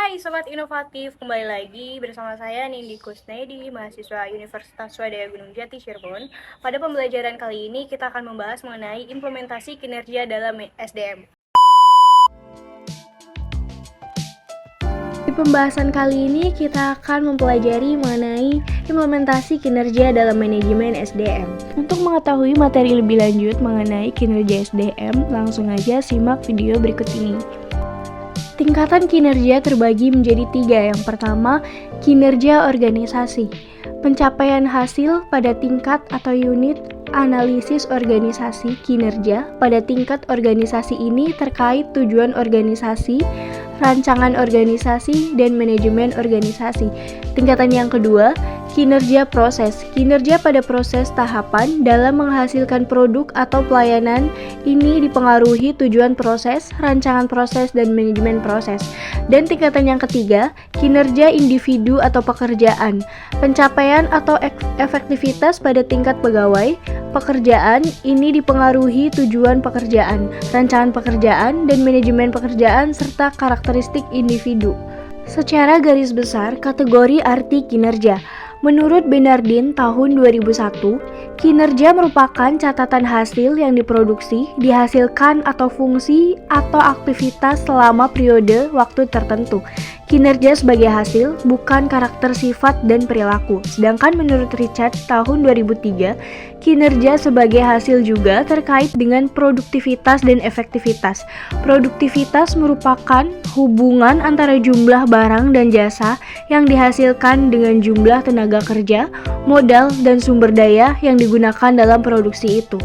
Hai Sobat Inovatif, kembali lagi bersama saya Nindi Kusnedi, mahasiswa Universitas Swadaya Gunung Jati Cirebon. Pada pembelajaran kali ini kita akan membahas mengenai implementasi kinerja dalam SDM. Di pembahasan kali ini kita akan mempelajari mengenai implementasi kinerja dalam manajemen SDM. Untuk mengetahui materi lebih lanjut mengenai kinerja SDM, langsung aja simak video berikut ini. Tingkatan kinerja terbagi menjadi 3. Yang pertama, kinerja organisasi. Pencapaian hasil pada tingkat atau unit analisis organisasi kinerja pada tingkat organisasi ini terkait tujuan organisasi, rancangan organisasi, dan manajemen organisasi. Tingkatan yang kedua, kinerja proses. Kinerja pada proses tahapan dalam menghasilkan produk atau pelayanan ini dipengaruhi tujuan proses, rancangan proses, dan manajemen proses. Dan tingkatan yang ketiga, kinerja individu atau pekerjaan. Pencapaian atau efektivitas pada tingkat pegawai, pekerjaan ini dipengaruhi tujuan pekerjaan, rancangan pekerjaan, dan manajemen pekerjaan serta karakteristik individu. Secara garis besar, kategori arti kinerja. Menurut Bernardin tahun 2001, kinerja merupakan catatan hasil yang diproduksi, dihasilkan atau fungsi atau aktivitas selama periode waktu tertentu. Kinerja sebagai hasil, bukan karakter sifat dan perilaku. Sedangkan menurut Richard tahun 2003, kinerja sebagai hasil juga terkait dengan produktivitas dan efektivitas. Produktivitas merupakan hubungan antara jumlah barang dan jasa yang dihasilkan dengan jumlah tenaga kerja, modal, dan sumber daya yang digunakan dalam produksi itu.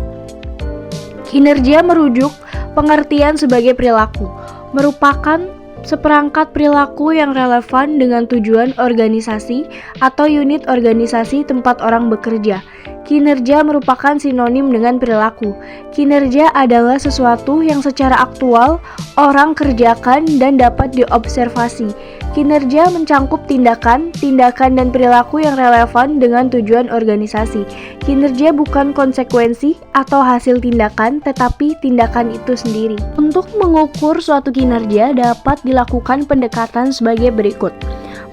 Kinerja merujuk pengertian sebagai perilaku, merupakan seperangkat perilaku yang relevan dengan tujuan organisasi atau unit organisasi tempat orang bekerja. Kinerja merupakan sinonim dengan perilaku. Kinerja adalah sesuatu yang secara aktual orang kerjakan dan dapat diobservasi. Kinerja mencangkup tindakan, dan perilaku yang relevan dengan tujuan organisasi. Kinerja bukan konsekuensi atau hasil tindakan, tetapi tindakan itu sendiri. Untuk mengukur suatu kinerja dapat dilakukan pendekatan sebagai berikut.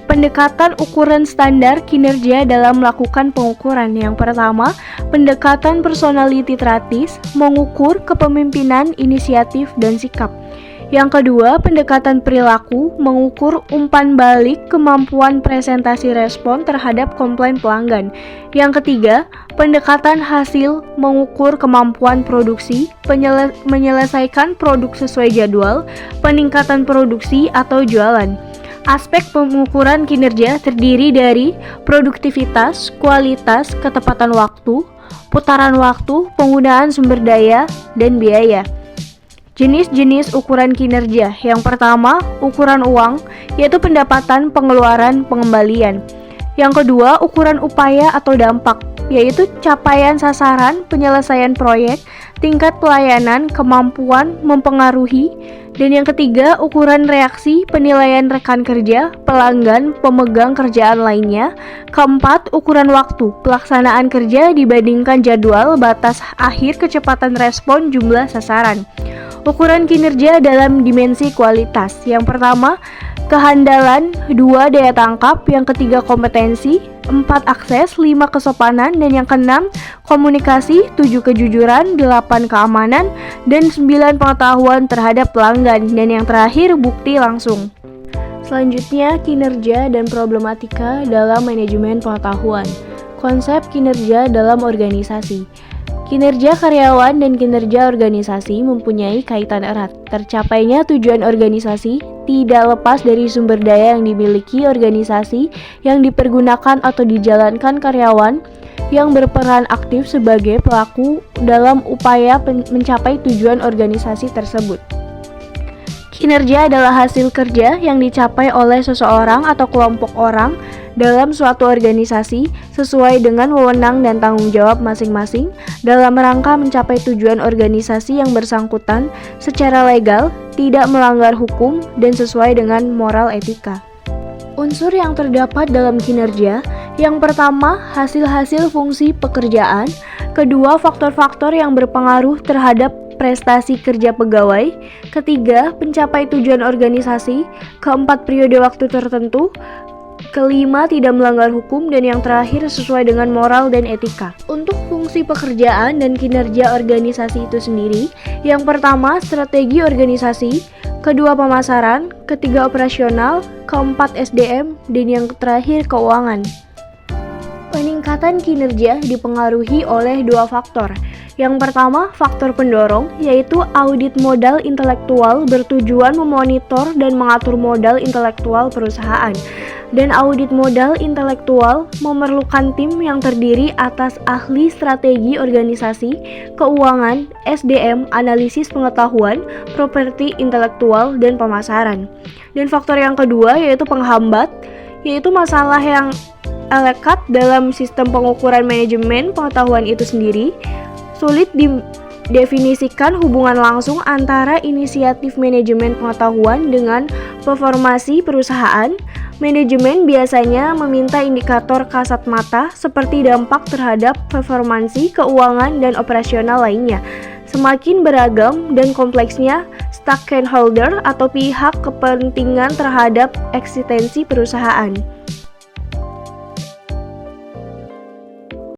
Pendekatan ukuran standar kinerja dalam melakukan pengukuran. Yang pertama, pendekatan personality traits, mengukur kepemimpinan, inisiatif, dan sikap. Yang kedua, pendekatan perilaku, mengukur umpan balik, kemampuan presentasi respon terhadap komplain pelanggan. Yang ketiga, pendekatan hasil, mengukur kemampuan produksi, menyelesaikan produk sesuai jadwal, peningkatan produksi atau jualan. Aspek pengukuran kinerja terdiri dari produktivitas, kualitas, ketepatan waktu, putaran waktu, penggunaan sumber daya, dan biaya. Jenis-jenis ukuran kinerja. Yang pertama, ukuran uang, yaitu pendapatan, pengeluaran, pengembalian. Yang kedua, ukuran upaya atau dampak, yaitu capaian sasaran, penyelesaian proyek, tingkat pelayanan, kemampuan mempengaruhi. Dan yang ketiga, ukuran reaksi, penilaian rekan kerja, pelanggan, pemegang kerjaan lainnya. Keempat, ukuran waktu, pelaksanaan kerja dibandingkan jadwal, batas akhir, kecepatan respon, jumlah sasaran. Ukuran kinerja dalam dimensi kualitas. Yang pertama, kehandalan, 2 daya tangkap, yang ketiga kompetensi, 4 akses, 5 kesopanan, dan yang keenam komunikasi, 7 kejujuran, 8 keamanan, dan 9 pengetahuan terhadap pelanggan, dan yang terakhir bukti langsung. Selanjutnya, kinerja dan problematika dalam manajemen pengetahuan. Konsep kinerja dalam organisasi. Kinerja karyawan dan kinerja organisasi mempunyai kaitan erat. Tercapainya tujuan organisasi tidak lepas dari sumber daya yang dimiliki organisasi yang dipergunakan atau dijalankan karyawan yang berperan aktif sebagai pelaku dalam upaya mencapai tujuan organisasi tersebut. Kinerja adalah hasil kerja yang dicapai oleh seseorang atau kelompok orang dalam suatu organisasi sesuai dengan wewenang dan tanggung jawab masing-masing dalam rangka mencapai tujuan organisasi yang bersangkutan secara legal, tidak melanggar hukum, dan sesuai dengan moral etika. Unsur yang terdapat dalam kinerja, yang pertama, hasil-hasil fungsi pekerjaan, kedua, faktor-faktor yang berpengaruh terhadap prestasi kerja pegawai. Ketiga, pencapai tujuan organisasi. Keempat, periode waktu tertentu. Kelima, tidak melanggar hukum. Dan yang terakhir, sesuai dengan moral dan etika. Untuk fungsi pekerjaan dan kinerja organisasi itu sendiri, yang pertama, strategi organisasi. Kedua, pemasaran. Ketiga, operasional. Keempat, SDM. Dan yang terakhir, keuangan. Peningkatan kinerja dipengaruhi oleh dua faktor. Yang pertama, faktor pendorong, yaitu audit modal intelektual bertujuan memonitor dan mengatur modal intelektual perusahaan. Dan audit modal intelektual memerlukan tim yang terdiri atas ahli strategi organisasi, keuangan, SDM, analisis pengetahuan, properti intelektual, dan pemasaran. Dan faktor yang kedua yaitu penghambat, yaitu masalah yang lekat dalam sistem pengukuran manajemen pengetahuan itu sendiri. Sulit didefinisikan hubungan langsung antara inisiatif manajemen pengetahuan dengan performasi perusahaan. Manajemen biasanya meminta indikator kasat mata seperti dampak terhadap performansi, keuangan, dan operasional lainnya. Semakin beragam dan kompleksnya stakeholder atau pihak kepentingan terhadap eksistensi perusahaan.